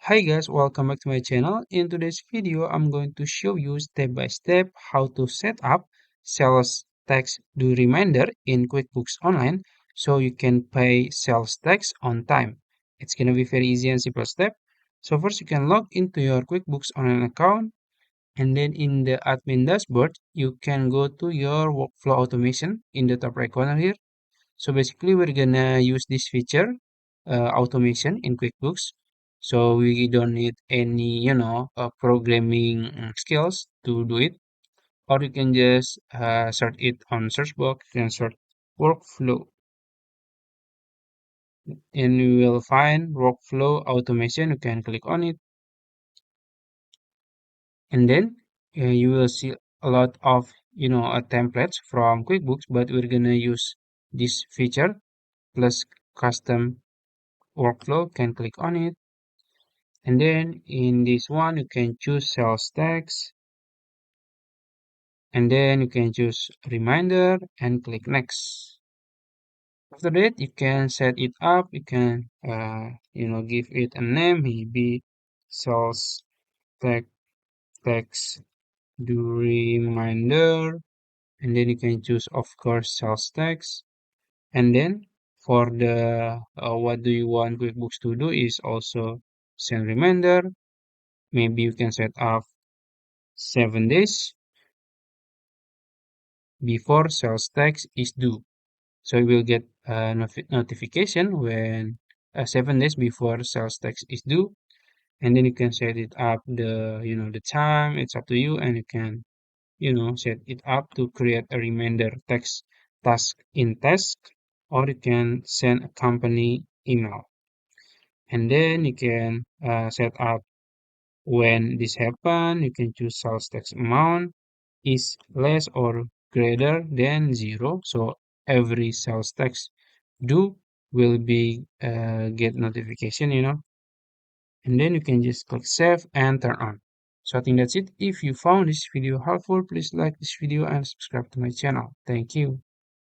Hi guys, welcome back to my channel. In today's video, I'm going to show you step by step how to set up sales tax due reminder in QuickBooks Online so you can pay sales tax on time. It's going to be very easy and simple step. So first you can log into your QuickBooks Online account and then in the admin dashboard, you can go to your workflow automation in the top right corner here. So basically, we're gonna use this feature, automation in QuickBooks. So we don't need any, programming skills to do it. Or you can just search it on search box. You can search workflow, and you will find workflow automation. You can click on it, and then you will see a lot of, templates from QuickBooks. But we're gonna use this feature plus custom workflow. Can click on it. And then in this one, you can choose sales tax, and then you can choose reminder and click next. After that, you can set it up. You can, give it a name, maybe sales tax, tax do reminder, and then you can choose, of course, sales tax. And then for the what do you want QuickBooks to do is also send reminder. Maybe you can set up 7 days before sales tax is due. So you will get a notification when 7 days before sales tax is due, and then you can set it up the time. It's up to you, and you can set it up to create a reminder text task in task, or you can send a company email, and then you can set up when this happen. You can choose sales tax amount is less or greater than 0. So every sales tax due will be get notification. And then you can just click save and turn on. So I think that's it. If you found this video helpful, please like this video and subscribe to my channel. Thank you.